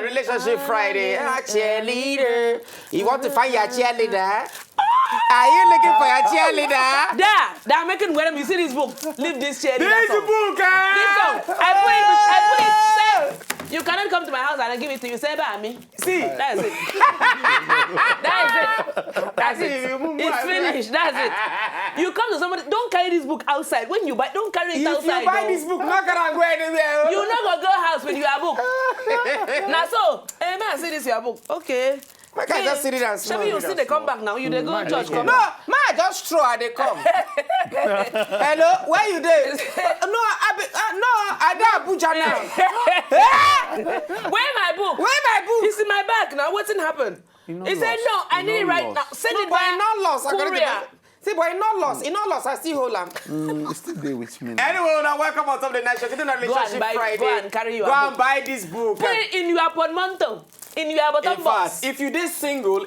Relationship Friday. Cheerleader. You want to find your cheerleader? Are you looking for your cheerleader? They're making when you see this book. Leave this cheerleader. This book, This song. I put it. You cannot come to my house and I give it to you. Say by me. See, that's it. That's it. It's finished. That's it. You come to somebody. Don't carry this book outside. When you buy, don't carry it outside. If you buy this book, not gonna go anywhere. You not gonna go house with your book. Now so, hey man, see this your book. Okay. I can't just sit it and smell. Maybe you see they come back now. You they go church come. No, man, just throw and they come. Hello, where you there? I dey Abuja now. Where my book? It's in my bag now. What's happened? He said no. I need it right now. Send it by not lost. courier. See, but it's not lost. It's not lost. I still hold on. It's still there with me. Anyway, now welcome on top of the night show. Relationship Friday. Go and carry your book. Go and buy this book. Put it in your portmanteau. In your bottom box. If you dey single,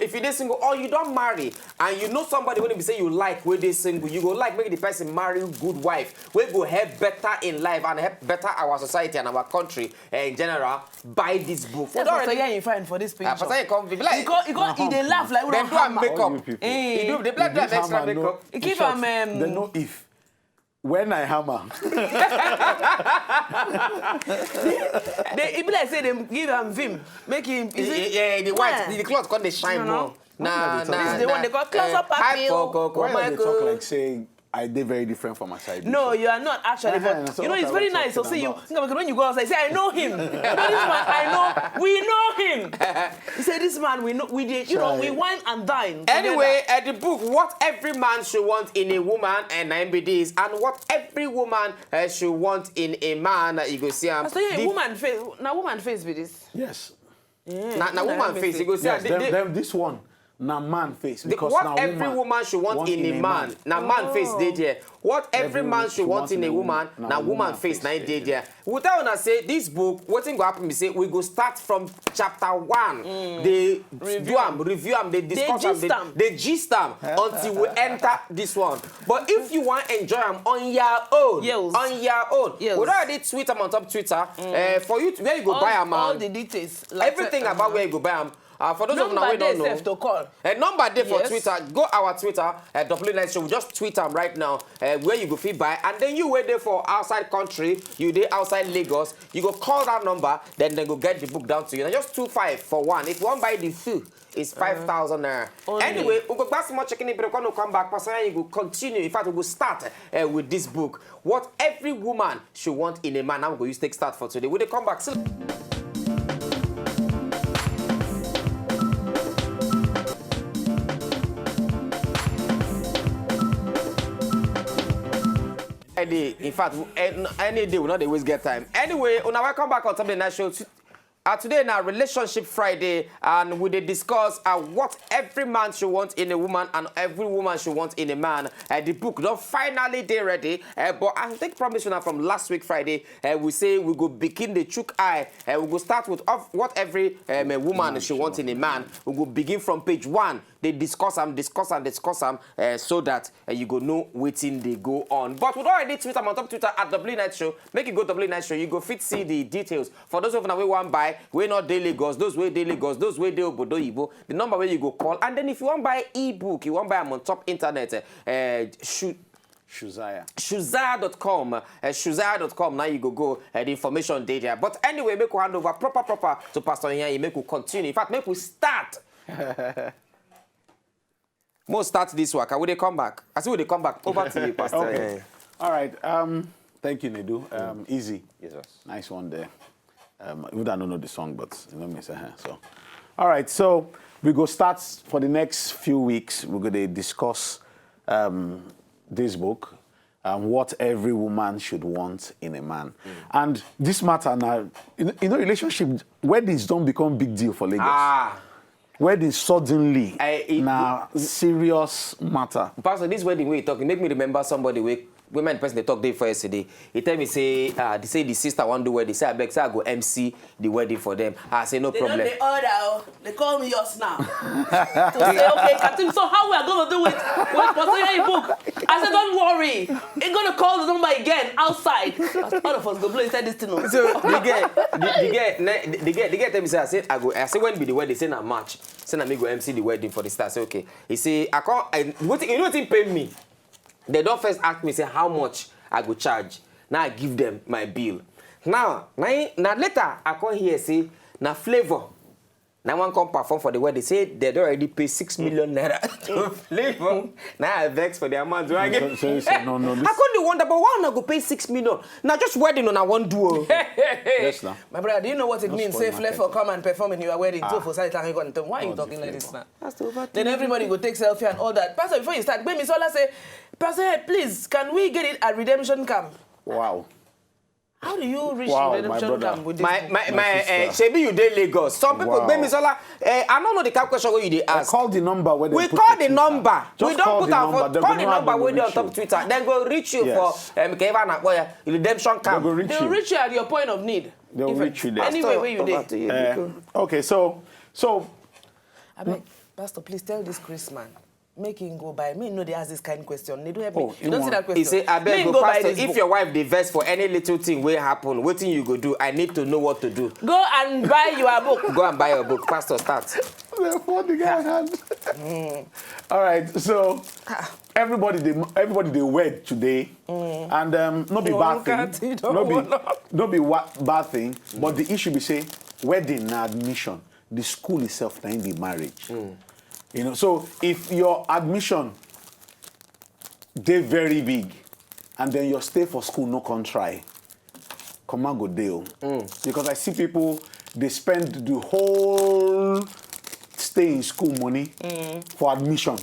or you don't marry, and you know somebody when you say you like where they single, you go like make the person marry good wife. We go help better in life and help better our society and our country in general. Buy this book. That's what you find for this picture. Pastor, come like he laugh like we don't have makeup. They do extra makeup. He keep them. They know if. When I hammer, they be like say they give him vim, make him. Yeah, the white, the cloth can't they shine more. Nah. This is the one they got close up happy. Why they talk like saying I did very different from my side? No, you are not actually. But you know, it's very nice to see you. When you go outside, say, I know him. This man, I know. We know him. He said, this man, we know. We did. You know, we wine and dine. Anyway, the book, What Every Man Should Want in a Woman, and MBDs, and What Every Woman Should Want in a Man. You go see. So yeah, woman face. Now, woman face with this. Yes. Now, woman face. You go see. This one. Now man face because what now every woman should want in a man. Now man face did here. What every man should want in a woman. Now woman face now did here. We tell us say this book. What thing go happen? We say we go start from chapter 1. They review them, they discuss them, they gist them until we enter this one. But if you want to enjoy them on your own, we already tweet them on top Twitter. For you, where you go buy them, all the details, everything about where you go buy them. For those of you who don't know, to call. Number there for Twitter. Go our Twitter at W9 Show. We just tweet them right now where you go fit buy, and then you wait there for outside country. You there outside Lagos. You go call that number, then they go get the book down to you. And just 25 for one. If you want buy the full, it's 5,000 naira. Anyway, we go back some more checking it, but when we come back, Pastor, you go continue. In fact, we go start with this book. What every woman should want in a man. Now we go use take start for today. When they come back, so in fact, any day will not always get time. Anyway, when I welcome back on top of the night show. Today now Relationship Friday, and we discuss what every man should want in a woman and every woman should want in a man. The book don't finally they ready, but I take promise now from last week Friday. We say we go begin the chook eye. We go start with what every woman should want in a man. We go begin from page 1. They discuss them, so that you go know wetin they go on. But we already tweet them on top Twitter at W9 Show. Make it go W9 Show. You go fit see the details. For those of you who want buy, we not daily goes, those way daily goes, those way they obodo ibo. The number where you go call, and then if you want buy ebook, you want buy them on top internet. Shuzaya.com. Shuzaya.com. Now you go. The information there. But anyway, make we hand over proper to Pastor Iheanyi. Make we continue. In fact, make we start. More start this work. Will they come back? I see will they come back. Over to you, Pastor. Okay. All right. Thank you, Nedu. Easy. Yes, sir. Nice one there. We don't know the song, but you know me. So, all right. So we go start for the next few weeks. We're going to discuss this book, what every woman should want in a man. And this matter now, you know, relationship weddings don't become big deal for Lagos. Wedding suddenly now serious matter. Pastor, this wedding we talking make me remember somebody women person they talk day for yesterday. He tell me say they say the sister want do wedding. Say I beg, say I go MC the wedding for them. I say no problem. They order. They call me yours now. To say okay, Captain. So how we are gonna do it? With Pastor book? I said don't worry. Ain't gonna call the number again outside. All of us go blow inside this thing. So the girl tell me say I said I go. I say when be the wedding? Say na March. Say na me go MC the wedding for the star. Say okay. He say I can't. You know what he pay me? They don't first ask me say how much I go charge. Now I give them my bill. Now later I come here say na Flavor. Now one come perform for the wedding. They say they don't already pay 6 million naira to Flavor. Now I vex for the amount. So I get. So you say, no, I couldn't wonder, but why not go pay 6 million? Now just wedding on I won't do. Yes, now. My brother, do you know what it means? Say Flavor come and perform in your wedding. Why are you talking like this now? Then everybody go take selfie and all that. Pastor, before you start, Baby Sola say, Pastor, hey, please, can we get it at redemption camp? Wow. How do you reach redemption camp with this? Shebi you dey Lagos. Some people, Baby Sola, I don't know the kind of question you dey ask. Call the number where they we put call the Twitter. number. Just we don't put our phone. Call the number where they on top you. Twitter. Then go reach you Yes. for redemption camp. They'll reach They'll you. reach you at your point of need. They'll reach you there. Anyway, where you dey? Okay, so I mean, Pastor, please tell this Chris man. Make him go by. Me know they ask this kind of question. They don't help me. You don't see that question. He say, I beg go go, buy Pastor, this if book. your wife dey vex for any little thing will happen, what thing you go do? I need to know what to do. Go and buy your book. Go and buy your book. Pastor, start. what the guy had. All right, so everybody they wed today, and no be bad thing, no be bad thing, but the issue be say wedding na admission. The school itself na in the marriage. You know, so if your admission they very big, and then your stay for school no can try, come on go deal. Because I see people they spend the whole stay in school money for admission.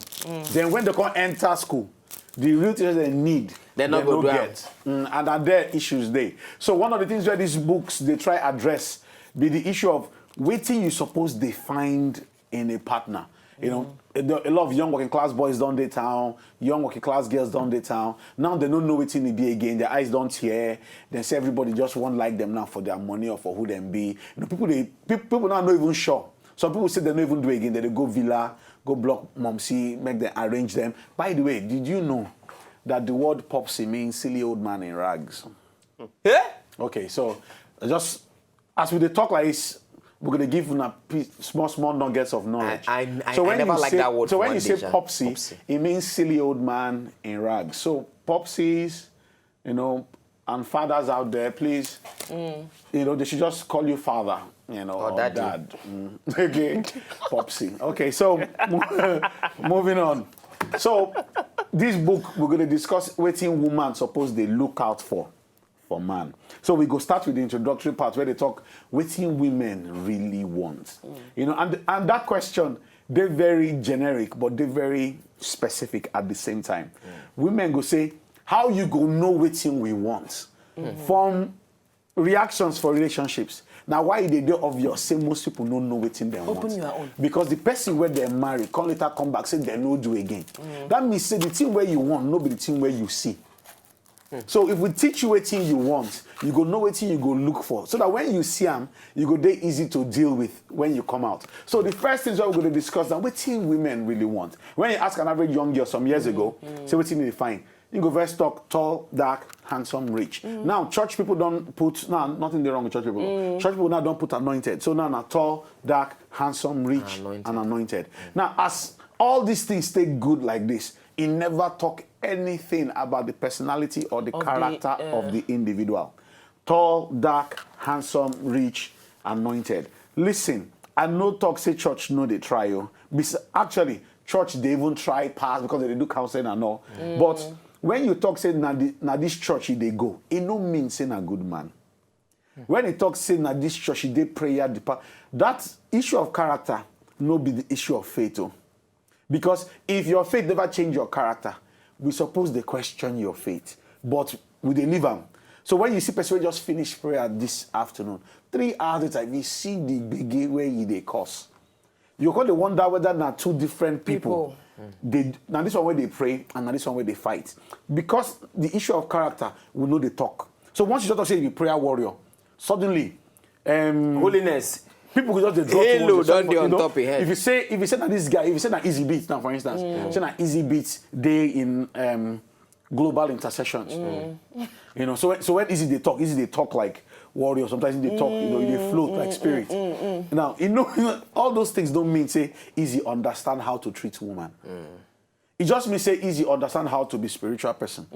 Then when they come enter school, the real teachers they need they not go get. And are there issues there. So one of the things where these books they try address be the issue of waiting you suppose they find in a partner. You know, a lot of young working class boys down the town, young working class girls down the town. Now they don't know waiting to be again. Their eyes don't hear. They say everybody just won't like them now for their money or for who them be. You know, people now not even sure. Some people say they don't even do it again. They go villa, go block momsy, make them arrange them. By the way, did you know that the word popsy means silly old man in rags? Yeah? Okay, so just as we talk like this, we're going to give you small nuggets of knowledge. I never like that word. So when you say popsy, it means silly old man in rags. So popsies, you know, and fathers out there, please, you know, they should just call you father, you know, or dad. Okay, popsy. Okay, so moving on. So this book, we're going to discuss wetin woman suppose they look out for man. So we go start with the introductory part where they talk wetin women really want. You know, and that question, they're very generic, but they're very specific at the same time. Women go say, how you go know wetin we want? From reactions for relationships. Now, why they do obvious? Say most people don't know wetin they want. Open your own. Because the person where they marry, come later come back, say they no do again. That means say the thing where you want, no be the thing where you see. So if we teach you what you want, you go know what you go look for. So that when you see them, you go they easy to deal with when you come out. So the first thing that we're going to discuss now, what women really want. When you ask an average young girl some years ago, say what they find. You go very stock, tall, dark, handsome, rich. Now church people don't put nothing wrong with church people. Church people now don't put anointed. So now tall, dark, handsome, rich, and anointed. Now as all these things stay good like this, it never talk anything about the personality or the character of the individual. Tall, dark, handsome, rich, anointed. Listen, I know talk say church no they try you. Actually, church they even try pass because they do counseling and all. But when you talk say na this church they go, it no mean say na good man. When you talk say na this church they prayer that issue of character no be the issue of faith. Because if your faith never change your character, we suppose they question your faith. But we they leave them. So when you see person just finish prayer this afternoon, 3 hours later, you see the big way they cause. You're going to wonder whether not two different people Now this one where they pray, and now this one where they fight. Because the issue of character, we know they talk. So once you start to say you're a prayer warrior, suddenly, holiness. People could just drop Halo, towards don't you. on top of your head. If you say that this guy, if you say that easy beats now, for instance, say that easy beats day in global intercessions. You know, so when easy they talk like warrior. Sometimes they talk, you know, they float like spirit. Now, you know, all those things don't mean say easy understand how to treat woman. It just means say easy understand how to be spiritual person.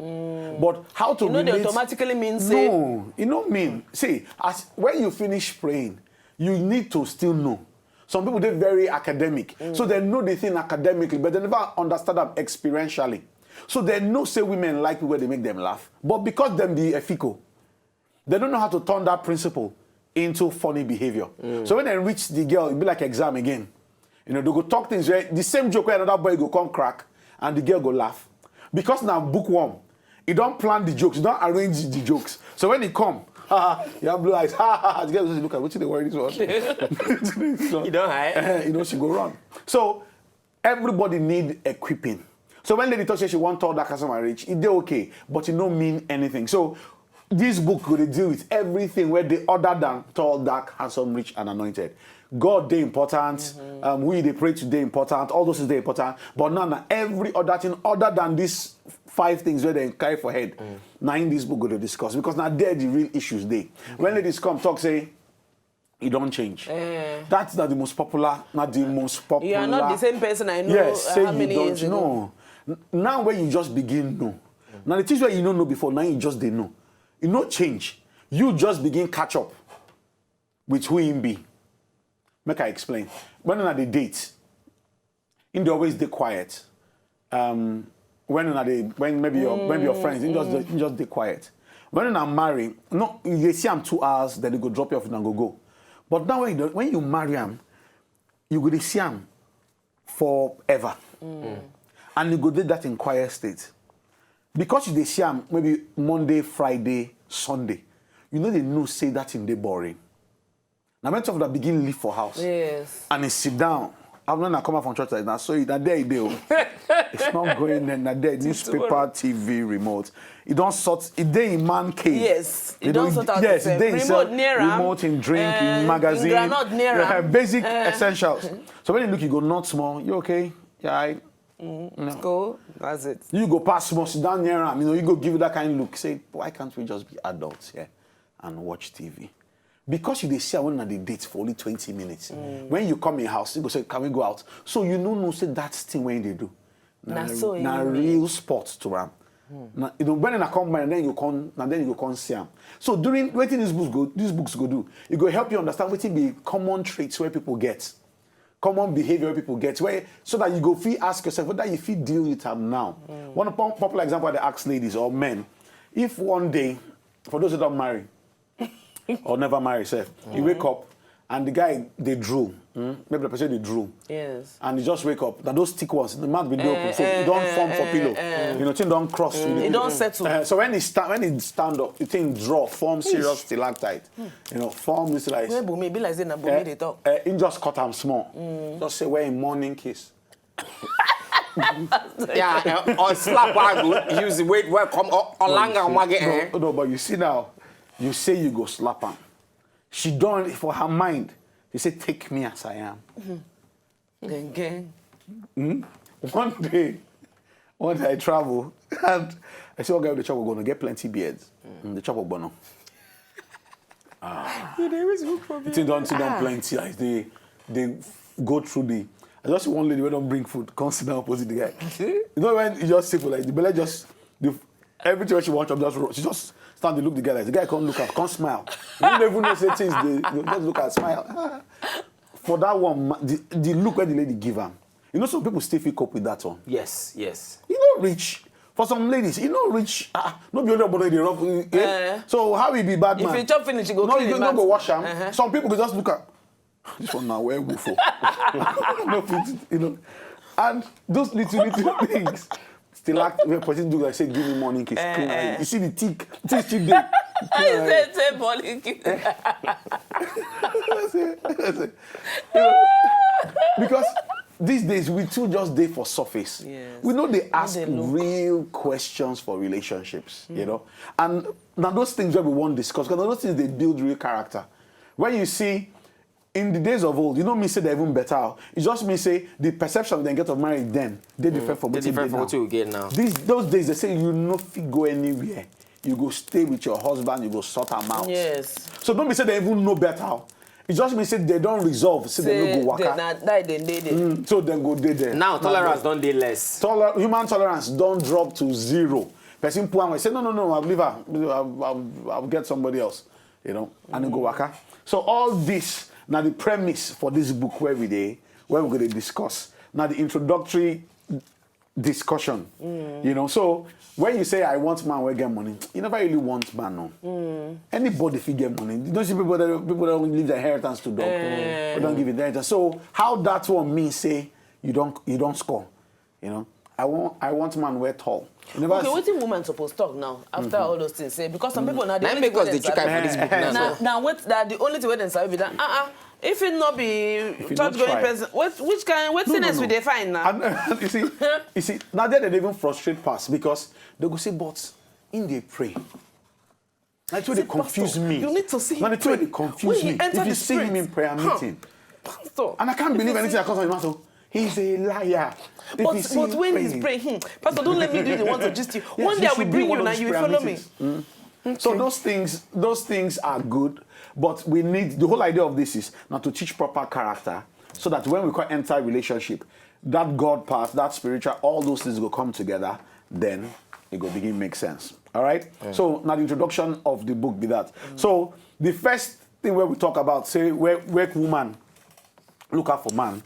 But how to relate, they automatically mean no, it don't mean. See, as when you finish praying, you need to still know. Some people they're very academic, so they know the thing academically, but they never understand them experientially. So they know say women like where they make them laugh, but because them be ethical, they don't know how to turn that principle into funny behavior. So when they reach the girl, it be like exam again. You know, they go talk things where the same joke where another boy go come crack and the girl go laugh. Because now bookworm, he don't plan the jokes, he don't arrange the jokes. So when he come, you have blue eyes, the girl just look at, what's the worry this one? You don't hide. You know, she go run. So everybody need equipping. So when lady talk say she want tall, dark, handsome, and rich, it they okay, but it don't mean anything. So this book will deal with everything where they other than tall, dark, handsome, rich, and anointed. God they important, we they pray today important, all those things they important, but now every other thing other than these 5 things where they carry for head, now in this book go to discuss, because now there the real issues they. When ladies come talk say, it don't change. That's not the most popular, You are not the same person I know. Yes, say how many you don't years ago? know. Now when you just begin know. Now the things where you don't know before, now you just they know. You no change. You just begin catch up with who him be. Make I explain. When on the date, in the always they quiet. When maybe your friends, you just they quiet. When I'm married, no, you see I'm 2 hours, then they go drop you off and go. But now when you marry him, you go to see him forever. And you go do that in quiet state. Because you see him maybe Monday, Friday, Sunday, you know they know say that in the boring. Now when talk that begin leave for house. Yes. And he sit down. I'm not come out from church like that. So that there it's not going in that there newspaper, TV, remote. It don't sort it day in man cave. Yes. It don't sort out. Yes, it remote near remote in drink, in magazine. Not near basic essentials. So when you look, you go not small. You okay? Yeah. No. Go. That's it. You go past small, sit down near him. You know, you go give it that kind of look. Say, why can't we just be adults here and watch TV? Because you see I went on the date for only 20 minutes. When you come in house, you go say, can we go out? So you know say that's thing when they do. Now real sport to them. Now, you know, when I come by and then you come see them. So during waiting these books go do, it go help you understand what be common traits where people get. Common behavior where people get, where so that you go feel ask yourself whether you feel deal with them now. One popular example I ask ladies or men, if one day, for those who don't marry, or never marry, say, you wake up and the guy they drew, maybe the person they drew, yes, and you just wake up. Now those thick ones, the mouth be open, so you don't form for pillow. You know, thing don't cross. It don't settle. So when it stand up, you think draw, form serious stalactite. You know, form this like. Maybe like say na bumi they talk. In just cut them small. Just say we're in morning kiss. Yeah, or slap I use the weight where come or langa mage. No, but you see now, you say you go slap her. She done for her mind. She say, take me as I am. Gang. One day I travel and I see one guy with the chop going to get plenty beards. The chop bono. They always look for me. They don't plenty. Like they go through the. I just see one lady who don't bring food, come sit down opposite the guy. You know when you just sit for like the belly just everything she wants she just stand to look the guy like the guy can't look at, can't smile. You don't even know say things they just look at smile. For that one, the look where the lady give him. You know some people still feel cope with that one. Yes. You know rich. For some ladies, you know rich. No be only they rough. So how he be bad man? If you chop finish, you go no, clean you the don't mat. go wash him. Some people go just look at this one now where we for. You know, and those little things still act when person do like say give me morning kiss. You see the tick there. I say morning kiss. You know, because these days we too just day for surface. Yes. We know they ask real questions for relationships, you know. And now those things that we won't discuss, because those things they build real character. When you see in the days of old, you know me say they're even better. It just me say the perception they get of marriage then they different from what you get now. Those days they say you no fit go anywhere. You go stay with your husband, you go sort them out. Yes. So don't be say they even know better. It just means say they don't resolve, say they no go waka. So then go there. Now tolerance don't dey less. Human tolerance don't drop to 0. Person pull and say no, I'll leave her. I'll get somebody else, you know, and then go waka. So all this now the premise for this book where we're going to discuss now the introductory discussion, you know. So when you say I want man where get money, you never really want man, no. Anybody if you get money, you don't see people that don't leave their inheritance to dog, or don't give it inheritance. So how that one means say you don't score, you know. I want man where tall. Okay, what the woman supposed to talk now after all those things? Say because some people now they make us the chicken for this book now. Now what that the only thing where they sabi that if it not be church going person, which kind what things will they find now? And, you see, now they even frustrate past because they go say, but in they pray. That's why they confuse me. You need to see him. That's why they confuse me. If you see him in prayer meeting, Pastor, and I can't believe anything that comes from his mouth. He's a liar. But when he's praying, Pastor, don't let me do the ones to just you. Yes, one day I will bring you and you will follow me. Okay. So those things are good, but we need the whole idea of this is not to teach proper character, so that when we enter a relationship, that God part, that spiritual, all those things will come together. Then it will begin to make sense. All right. So now the introduction of the book be that. So the first thing where we talk about say wake woman. Look out for man.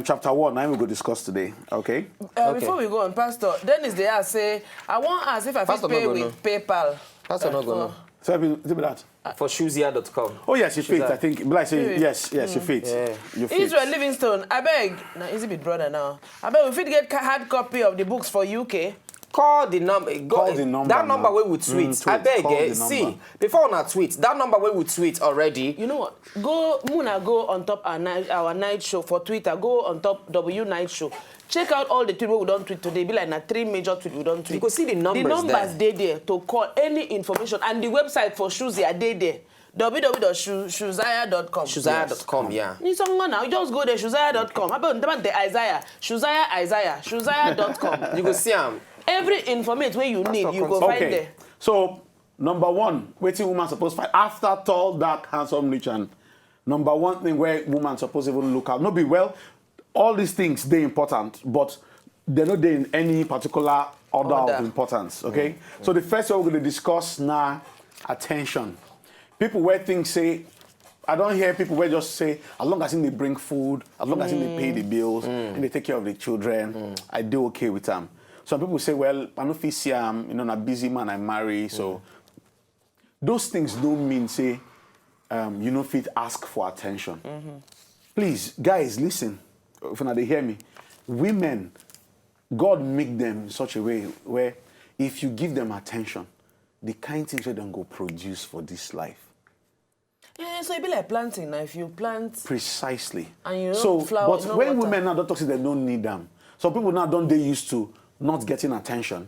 Chapter 1, now we go discuss today. Okay? Before we go on, Pastor, Dennis they ask say, I want to ask if I fit pay with PayPal. Pastor not gonna. So tell me that. For shoesia.com. Oh yes, you fit. I think like say yes, you fit. Yeah. You fit. Israel Livingstone, I beg. Now easy bit brother now. I beg we fit get hard copy of the books for UK. Call the number. Call the number. That number where we tweet. I beg. See, before on our tweet, that number where we tweet already. You know what? Go Muna go on top our night show for Twitter. Go on top W Night Show. Check out all the tweets we don't tweet today. Be like na 3 major tweets we don't tweet. You can see the numbers. The numbers there to call any information and the website for Shuzia there. www.shuzia.com. Shuzia.com, yeah. You now just go there, Shuzia.com. About the Isaiah. Shuzia.com. You can see them. Every information where you need, you go find there. So, number 1, wetin woman supposed to find after tall, dark, handsome, rich, and number 1 thing where woman supposed to even look out. No be well, all these things they important, but they're not in any particular order of importance. Okay. So the first one we're going to discuss now, attention. People where things say, I don't hear people where just say, as long as they bring food, as long as they pay the bills, and they take care of the children, I do okay with them. Some people say, well, I know see I'm a busy man, I marry, so those things don't mean say you know fit ask for attention. Please, guys, listen. If they hear me, women, God make them in such a way where if you give them attention, the kind things they don't go produce for this life. Yeah, so it be like planting. Now, if you plant precisely, and you know flower, but when women now don't talk, they don't need them. Some people now don't they used to not getting attention,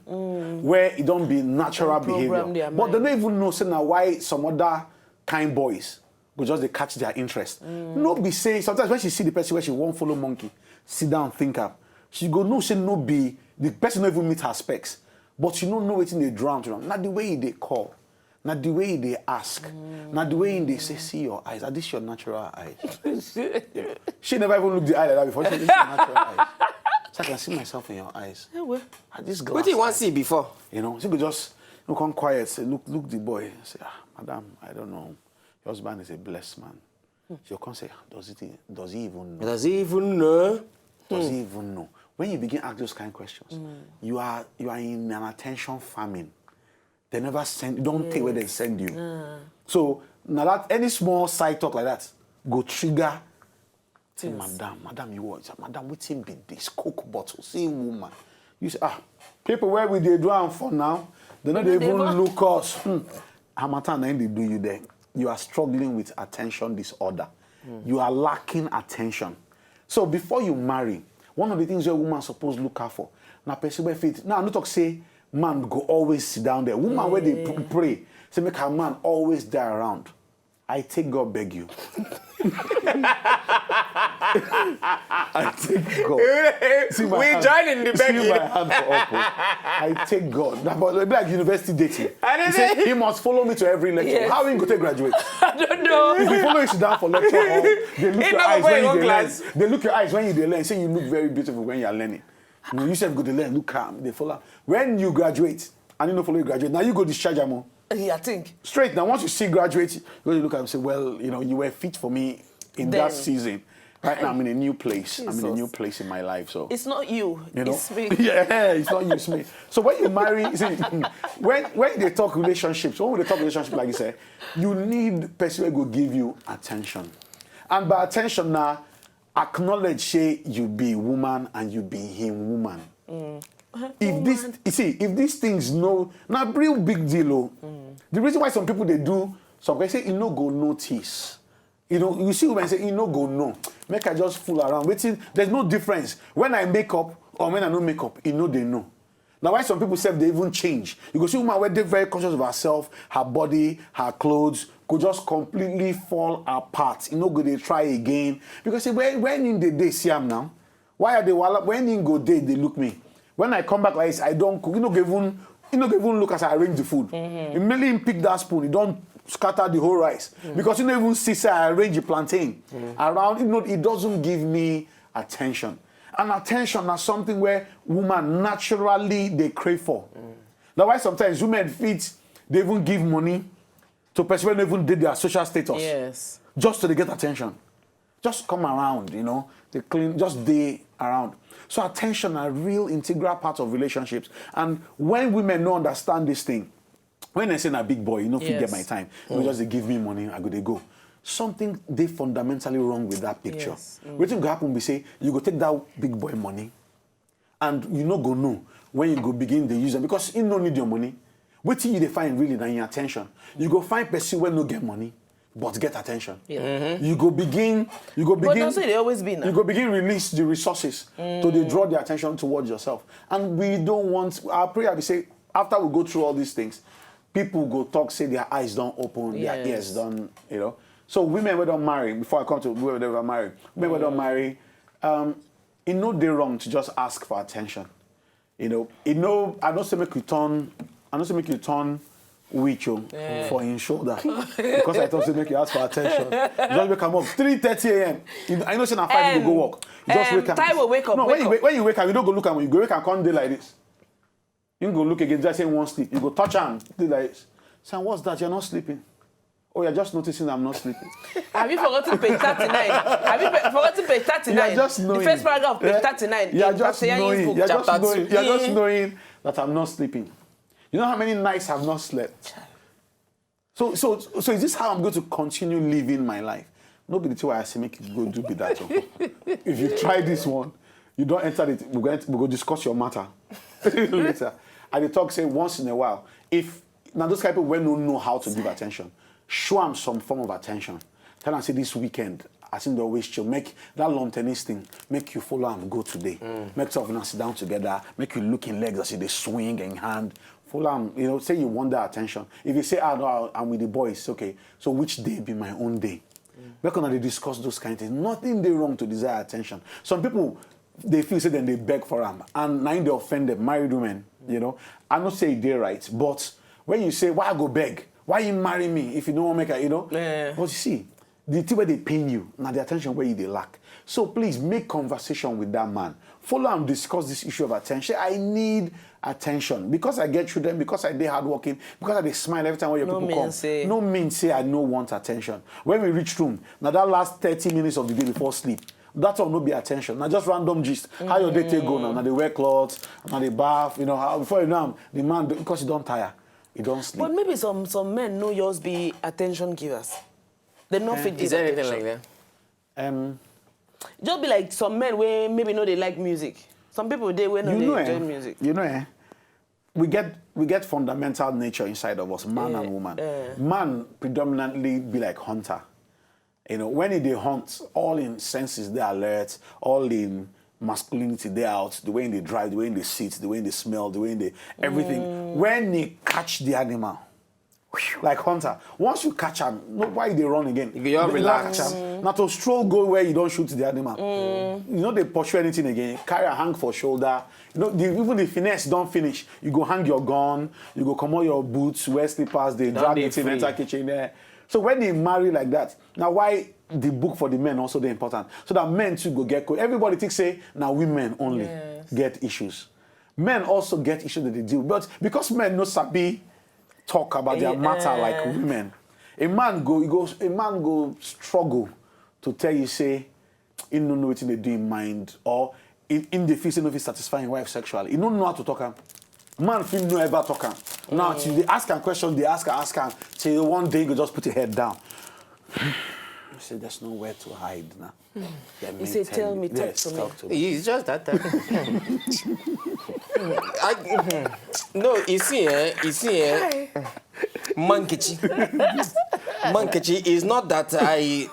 where it don't be natural behavior. But they don't even know say now why some other kind boys go just they catch their interest. No be say sometimes when she see the person where she won't follow monkey, sit down, think up. She go no say no be the person don't even meet her specs, but she don't know what they drown to them. Not the way they call, not the way they ask, not the way they say see your eyes. Are this your natural eyes? She never even looked the eye like that before. She said, this is your natural eyes. So I can see myself in your eyes. Yeah, well. This glass. What did you want to see before? You know, she could just come quiet, say, look the boy. Say, madam, I don't know. Your husband is a blessed man. She'll come say, does he even know? Does he even know? Does he even know? When you begin to ask those kind of questions, you are in an attention famine. They never send, don't take where they send you. So now that any small side talk like that go trigger. Say, madam, you what? Madam, wetin be this Coke bottle? See, woman. You say, people where we they do for now, they not even look us. Hamatan, then they do you there. You are struggling with attention disorder. You are lacking attention. So before you marry, one of the things your woman supposed to look out for, now person where fit. Now, I'm not talk say man go always sit down there. Woman where they pray, say make her man always there around. I take God beg you. I take God. We join in the begging. See my hand for up. I take God. That but like university dating. He say he must follow me to every lecture. Yes. How he go take graduate? I don't know. If you follow you sit down for lecture hall, they look He your never eyes wear when your you dey learn. glass. They look your eyes when you dey learn. Say you look very beautiful when you are learning. No, you said go to learn, look calm. They follow. When you graduate, and you know follow you graduate, now you go discharge them all. I think. Straight now, once you see graduate, you go look at them and say, well, you know, you were fit for me in that season. Right now, I'm in a new place. Jesus. I'm in a new place in my life. So It's not you. you know, It's me. yeah, it's not you, it's me. So when you marry, see, when they talk relationships, when they talk relationship, like you say, you need person who will give you attention, and by attention now, acknowledge say you be woman and you be him woman. If this, you see, if these things no, not real big deal. Oh. The reason why some people they do, some guys say you no go notice. You know, you see women say you no go no. Make I just fool around. Waiting, there's no difference when I make up or when I no make up. You know they know. Now why some people say they even change. You go see woman where they're very conscious of herself, her body, her clothes could just completely fall apart. You know, go they try again because see, when in the day see them now, why are they when in go day they look me. When I come back like this, I don't cook. You know, even look as I arrange the food. Immediately pick that spoon. You don't scatter the whole rice because you don't even see say I arrange the plantain around. You know, it doesn't give me attention. And attention is something where women naturally they crave for. That's why sometimes women fit they even give money to person when they even did their social status. Yes. Just so they get attention. Just come around, you know. They clean, just they around. So attention are a real integral part of relationships. And when women don't understand this thing, when they say a big boy, you know, if you get my time, you just they give me money, I go they go. Something they fundamentally wrong with that picture. Yes. What will happen? We say you go take that big boy money, and you no go know when you go begin to use them because you don't need your money. What thing you they find really than your attention? You go find person when no get money, but get attention. Yeah. You go begin. But that's what they always be now. You go begin release the resources to they draw the attention towards yourself. And we don't want our prayer. We say after we go through all these things, people go talk, say their eyes don't open, their ears don't, you know. So women we don't marry. Before I come to women that were married, women we don't marry. It no day wrong to just ask for attention. You know, I don't say make you turn weak for his shoulder because I thought say make you ask for attention. Just wake him up 3:30 a.m. I know say na 5 you go work. You just wake up. Time will wake up. No, when you wake up, you don't go look at him. You go wake and come day like this. You go look again, just say one sleep. You go touch him, do like this. Say, what's that? You're not sleeping. Oh, you're just noticing I'm not sleeping. Have you forgotten page 39? Have you forgotten page 39? You're just knowing. The first paragraph of page 39. You're just knowing. You're just Two. knowing that I'm not sleeping. You know how many nights I've not slept? So is this how I'm going to continue living my life? Nobody tell I say make you go do be that. If you try this one, you don't enter it. We're going to discuss your matter later. And they talk say once in a while. If now those people when don't know how to give attention, show them some form of attention. Tell them say this weekend, I think they always chill. Make that lawn tennis thing, make you follow and go today. Make some of them sit down together, make you look in legs, I see they swing in hand. Follow them, you know, say you want that attention. If you say, no, I'm with the boys, okay, so which day be my own day? We're gonna discuss those kind of things. Nothing they wrong to desire attention. Some people, they feel say then they beg for them. And now they offend them, married women, you know. I don't say they're right, but when you say, why I go beg? Why you marry me if you don't want to make a, you know? Yeah. But you see, the thing where they pain you, now the attention where you they lack. So please make conversation with that man. Follow and discuss this issue of attention. I need attention because I get through them, because I do hardworking, because I they smile every time when your people come. No means say I no want attention. When we reach home, now that last 30 minutes of the day before sleep, that's all no be attention. Now just random gist. How your day take go now? Now they wear clothes, now they bath, you know, how before you know the man because you don't tire. You don't sleep. But maybe some men know yours be attention givers. They not fit give Is there anything attention. like that? Just be like some men where maybe know they like music. Some people they know they enjoy music. You know, we get fundamental nature inside of us, man and woman. Man predominantly be like hunter. You know, when they hunt, all in senses, they alert, all in masculinity, they out, the way they drive, the way they sit, the way they smell, the way they, everything. When they catch the animal, like hunter, once you catch them, no, why they run again? You don't relax. Not to stroll go where you don't shoot the animal. You know they pursue anything again. Carry a hang for shoulder. You know even the finesse don't finish. You go hang your gun. You go come on your boots, wear slippers. They drag it in enter kitchen there. So when they marry like that, now why the book for the men also the important? So that men too go get. Everybody thinks say now women only get issues. Men also get issues that they deal. But because men no sabi talk about their matter like women. A man go struggle to tell you say he don't know what they do in mind or in the face of satisfying wife sexually. He don't know how to talk. Man feel no ever talk. Now they ask him question, they ask him till one day you just put your head down. You say there's nowhere to hide now. He say tell me, talk to me. It's just that time. No, you see, Mankechi is not that I.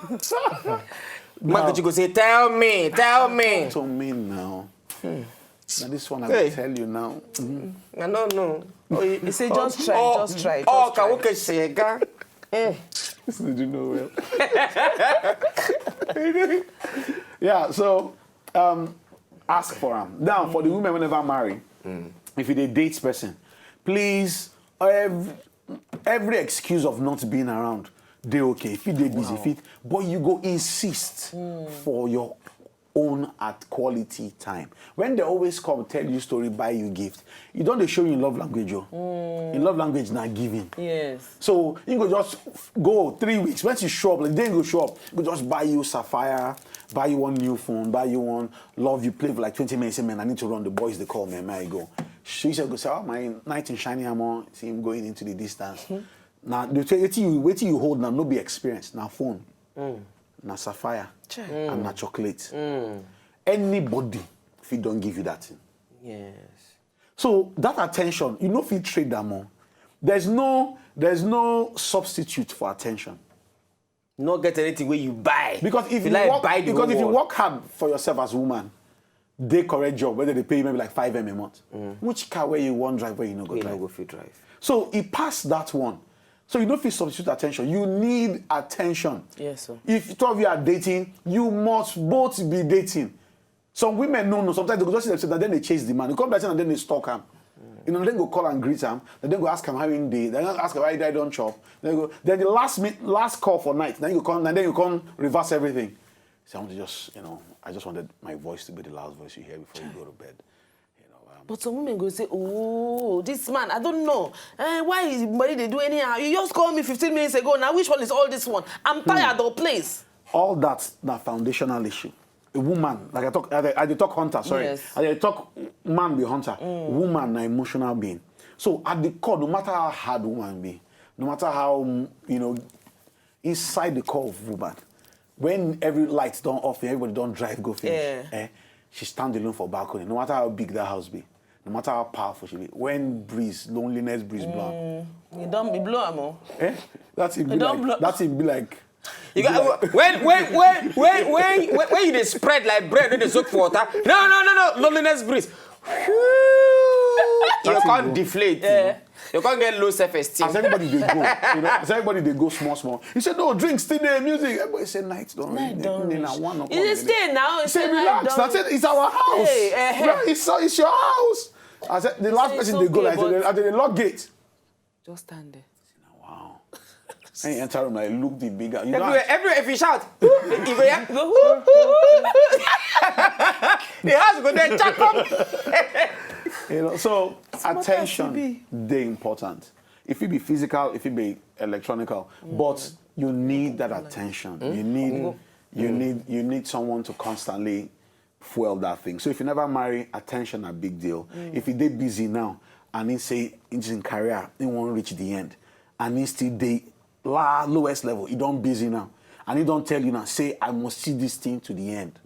Mankechi go say, tell me. To me now. Now this one I will tell you now. I don't know. He say just try. Oh, Kawoke Shega. This did you know well. Yeah, so ask for them. Now, for the women whenever marry, if you date person, please, every excuse of not being around, they okay. If you dey busy, but you go insist for your own at quality time. When they always come tell you story, buy you gift, you don't show you in love language. In love language, not giving. Yes. So you go just go 3 weeks. Once you show up, like then you go show up, you go just buy you sapphire, buy you one new phone, buy you one love you play for like 20 minutes. Say, man, I need to run. The boys they call me, man, I go. She said, go say, oh, my night in shiny armor. See him going into the distance. Now, the waiting you hold now, no be experience. Now phone, now sapphire, and now chocolate. Anybody if you don't give you that thing. Yes. So that attention, you know, if you trade that more, there's no substitute for attention. Not get anything where you buy. Because if you work hard for yourself as a woman, they correct job, whether they pay you maybe like 5 M a month. Which car where you want drive, where you no go drive? You no go drive. So it passed that one. So you don't feel substitute attention. You need attention. Yes, sir. If 2 of you are dating, you must both be dating. Some women no. Sometimes they go just see themselves and then they chase the man. They come back and then they stalk him. You know, then go call and greet him. Then go ask him how he day. Then ask him why he died on chop. Then the last call for night. Then you come and then you come reverse everything. So I want to just, I just wanted my voice to be the last voice you hear before you go to bed. But some women go say, oh, this man, I don't know. Why is body they do anyhow? You just called me 15 minutes ago. Now which one is all this one? I'm tired of place. All that's the foundational issue. A woman, like I talk hunter, sorry. Yes. I talk man be hunter. Woman an emotional being. So at the core, no matter how hard woman be, no matter how, inside the core of woman, when every light don't off, everybody don't drive, go finish. She stand alone for balcony, no matter how big that house be, no matter how powerful she be. When loneliness breeze blow. You don't be blow, amo. That's it. That's it. Be like. You got, when you dey spread like bread when they soak for water. No. Loneliness breeze. You can't deflate. You can't get low self-esteem. As everybody they go, as everybody they go small. He said, no, drink, stay there, music. Everybody said, night don't read. You stay now. He said, relax. That's it. It's our house. It's your house. I said, the last person they go, like, they lock gate. Just stand there. Wow. And you enter room, like, look the bigger. Everywhere, if you shout, if you hear, the house go there, check up. So attention, they important. If it be physical, if it be electronical, but you need that attention. You need someone to constantly fuel that thing. So if you never marry, attention a big deal. If you dey busy now and he say he's in career, he won't reach the end, and he still dey lowest level, he don't busy now, and he don't tell you now, say I must see this thing to the end.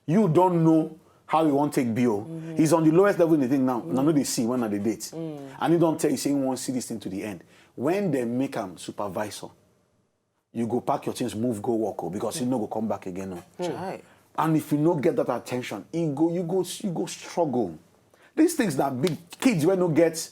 You don't know how he won't take BO. He's on the lowest level in the thing now. Now they see when they date. And he don't tell you, say he won't see this thing to the end. When they make him supervisor, you go pack your things, move, go walk, because you no go come back again. Right. And if you no get that attention, you go struggle. These things that big kids when don't get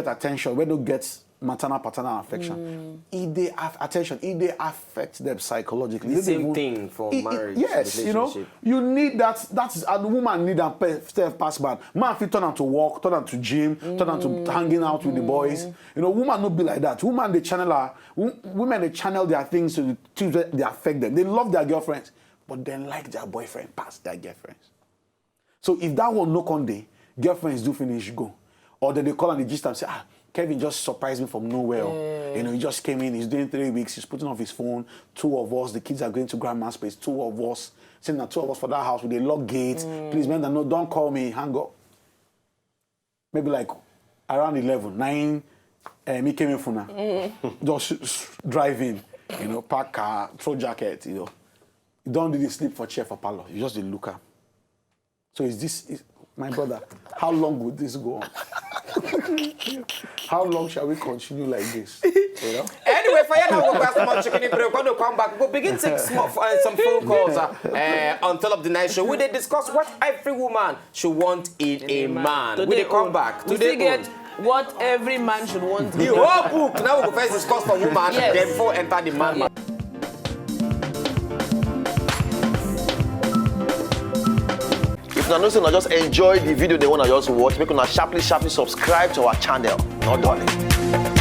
attention, when don't get maternal paternal affection, if they have attention, if they affect them psychologically. The same thing for marriage. Yes, you know, you need that. That's a woman need a step past man. Man fit turn on to walk, turn on to gym, turn on to hanging out with the boys. You know, woman not be like that. Women they channel their things to the things that they affect them. They love their girlfriends, but they like their boyfriend past their girlfriends. So if that one no on day, girlfriends do finish go, or then they call and they gist and say, Kevin just surprised me from nowhere. You know, he just came in, he's doing 3 weeks, he's putting off his phone, 2 of us, the kids are going to grandma's place, 2 of us, saying that 2 of us for that house with a lock gate. Please, man, no, don't call me, hang up. Maybe like around 11, 9, me came in for now. Just drive in, you know, pack car, throw jacket, you know. You don't really sleep for chair for parlor, you just the looker. So my brother, how long would this go on? How long shall we continue like this? You know? Anyway, for you now, we'll pass more chicken in break. When we come back, we'll begin to take some phone calls on Top of the Night Show. We they discuss what every woman should want in a man. We they come back. We still get what every man should want. The whole book. Now we go first discuss for woman, then before enter the man. If you know, just enjoy the video they want to just watch, make una sharply subscribe to our channel. Not done.